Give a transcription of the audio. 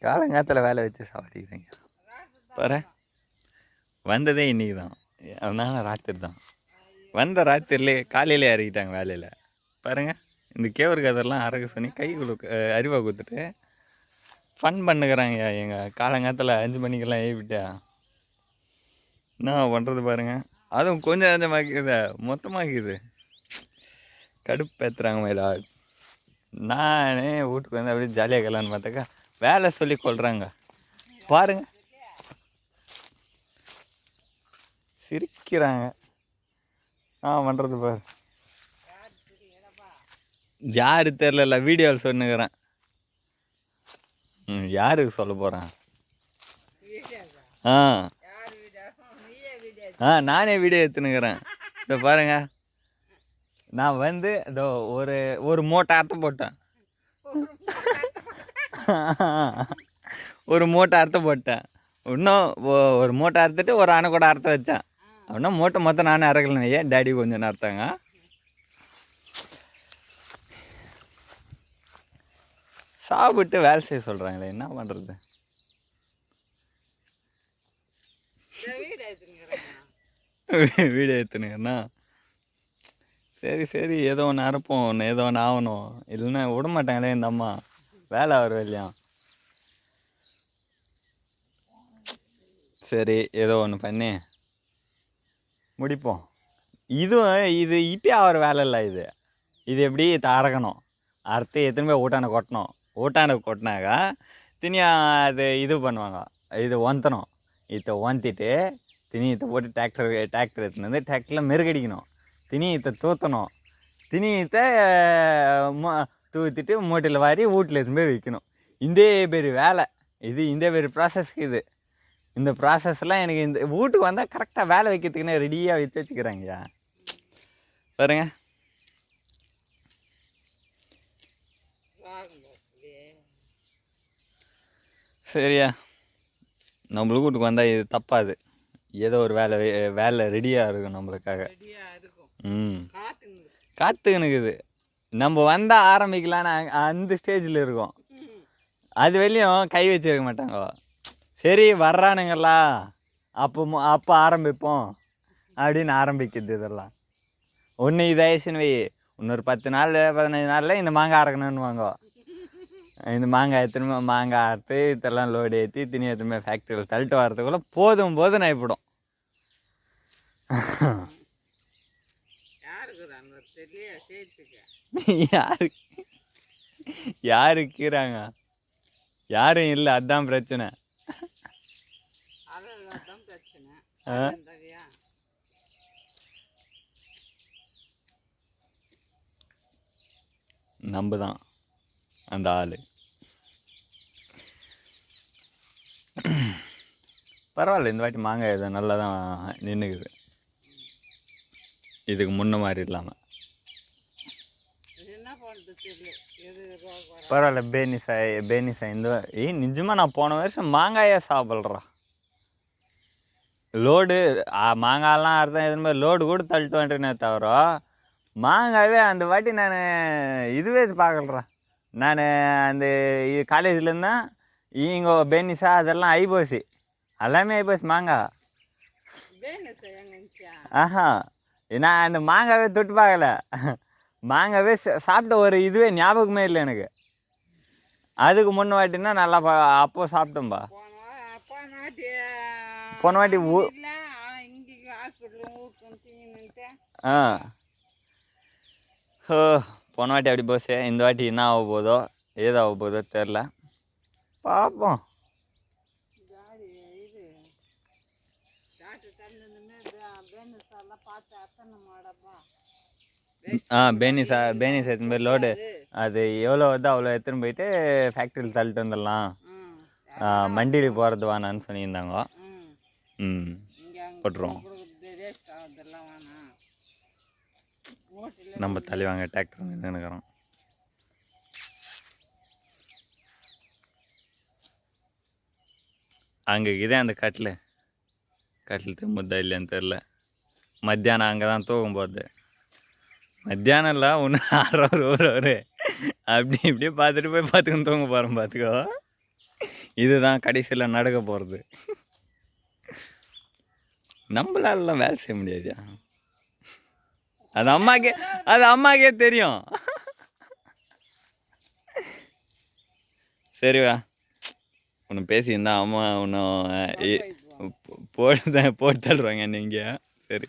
காலங்காத்தில் வேலை வச்சு சாப்பிட்டுக்கிறீங்க பாரு. வந்ததே இன்றைக்கி தான், அதனால ராத்திரி தான் வந்த. ராத்திரிலே காலையிலே இறக்கிட்டாங்க வேலையில் பாருங்கள். இந்த கேவர் கதெல்லாம் அரக சொல்லி கை அறிவை கொடுத்துட்டு ஃபன் பண்ணுக்கிறாங்க. எங்கள் காலங்காத்தில் 5 மணிக்கெல்லாம் ஏவிட்டா என்ன பண்ணுறது பாருங்கள். அதுவும் கொஞ்சம் கொஞ்சமாக்குது, மொத்தமாக்குது, கடுப்பேற்றுறாங்க மேலா. நானே வீட்டுக்கு வந்து அப்படியே ஜாலியாக கலான்னு பார்த்தாக்கா வேலை சொல்லி கொள்கிறாங்க பாருங்க. சிரிக்கிறாங்க. பண்ணுறது பாரு. யாரு தெரில, வீடியோவில் சொன்னுக்கிறேன். யாருக்கு சொல்ல போகிறேன்? நானே வீடியோ எடுத்துனுக்கிறேன். இதை பாருங்க. நான் வந்து இதோ ஒரு மூட்டை அர்த்தம் போட்டேன். ஒரு மூட்டை அர்த்தம் போட்டேன். இன்னும் ஒரு மூட்டை அறுத்துட்டு ஒரு அணை கூட அறுத்த வச்சேன். இன்னும் மூட்டை மொத்தம் நானே அறக்கலன்னு. ஏன் டேடி கொஞ்சம் அறுத்தாங்க. சாப்பிட்டு வேலை செய்ய சொல்கிறாங்களே, என்ன பண்ணுறது? வீடியோ எடுத்துனுங்கண்ணா. சரி ஏதோ ஒன்று அறுப்போம், ஏதோ ஒன்று ஆகணும். இல்லைன்னா விட மாட்டாங்களே இந்த அம்மா. வேலை வரும் இல்லையா? சரி ஏதோ ஒன்று பண்ணி முடிப்போம். இது இப்பயே ஆகிற வேலை இல்லை. இது எப்படி அறக்கணும், அறுத்து எத்தனை போய் ஊட்டான கொட்டணும். ஊட்டான கொட்டினாக்கா தினியா அது இது பண்ணுவாங்க. இது ஒந்தணும். இதை ஒந்திட்டு தினியத்தை போட்டு டிராக்டர் எடுத்துன்னு வந்து டிராக்டரில் மெருகடிக்கணும். தினியத்தை தூற்றணும். தினியத்தை தூத்திட்டு மூட்டையில் வாரி வீட்டில் எடுத்துன்னு போய் வைக்கணும். இதே பேர் வேலை. இந்த பேர் ப்ராசஸ்க்கு இந்த ப்ராசஸ்லாம் எனக்கு இந்த வீட்டுக்கு வந்தால் கரெக்டாக வேலை வைக்கிறதுக்குன்னு ரெடியாக வச்சுக்கிறாங்கய்யா பாருங்க. சரியா, நம்மளுக்கு வீட்டுக்கு வந்தால் இது தப்பாது. ஏதோ ஒரு வேலை ரெடியாக இருக்கும் நம்மளுக்காக. காத்துக்குனுக்குது. நம்ம வந்தால் ஆரம்பிக்கலான்னு அந்த ஸ்டேஜில் இருக்கும். அது வெளியும் கை வச்சிருக்க மாட்டாங்க. சரி வர்றானுங்களா, அப்போ ஆரம்பிப்போம் அப்படின்னு ஆரம்பிக்குது. இதெல்லாம் ஒன்று இதாகிடுச்சுன்னு வை, இன்னொரு 10 நாள் 15 நாளில் இந்த மாங்காய் அறக்கணுன்னு வாங்க. இந்த மாங்காய் திரும்ப மாங்காய் அறுத்து இதெல்லாம் லோடு ஏற்றி திணி எத்தனை ஃபேக்ட்ரியில் தள்ளிட்டு வரதுக்குள்ளே போதும் ஆகிப்படும். யாருக்குறாங்க? யாரும் இல்லை, அதுதான் பிரச்சனை. நம்பதான் அந்த ஆள். பரவாயில்ல, இந்த வாட்டி மாங்காய் இதை நல்லா தான் நின்றுக்குது. இதுக்கு முன்ன மாதிரி இல்லாமல் பரவாயில்ல. பேனிசாய் இந்த நிஜமாக நான் போன வருஷம் மாங்காயே சாப்பிட்றேன். லோடு மாங்காயெல்லாம் அர்த்தம் எதுவுமே லோடு கூட தள்ளிட்டு வந்துட்டேனே தவிர மாங்காவே அந்த வாட்டி நான் இதுவே பார்க்கலறேன். நான் அந்த காலேஜ்லேருந்தேன் இங்கே பெனிசா அதெல்லாம் ஐபோசி எல்லாமே ஐபோசி மாங்காய். நான் அந்த மாங்காவே தொட்டு பார்க்கல. மாங்காவே சாப்பிட்ட ஒரு இதுவே ஞாபகமே இல்லை எனக்கு. அதுக்கு முன்ன வாட்டினா நல்லா அப்போ சாப்பிட்டோம்பா. போன வாட்டி போன வாட்டி அப்படி போச்சு. இந்த வாட்டி என்ன ஆக போதோ ஏதாக போதோ தெரில, பார்ப்போம். பேனிசா எத்தனை பேர் லோடு அது எவ்வளோ வருதோ அவ்வளோ எடுத்துன்னு போயிட்டு ஃபேக்ட்ரியில் தள்ளிட்டு வந்துடலாம். மண்டியில் போகிறது வானான்னு சொல்லியிருந்தாங்க. போட்டுருவோம். நம்ம தலைவாங்க டிராக்டர் நின்றுக்கிறோம். அங்கே இதே அந்த கட்டில் திரும்புதா இல்லைன்னு தெரில. மத்தியானம் அங்கே தான் தூக்கும் போகுது. மத்தியானம் இல்லை, ஒன்று 6 ஒரு அப்படி இப்படியே பார்த்துட்டு போய் பார்த்துக்கணும் தூங்க போகிறோம். பார்த்துக்கோ, இதுதான் கடைசியில் நடக்க போகிறது. நம்மளாலலாம் வேலை செய்ய முடியாதுயா. அது அம்மாக்கே தெரியும். சரிவா, ஒன்று பேசியிருந்தா அம்மா ஒன்றும் போட்டு தள்ளுவாங்க நீங்கள். சரி.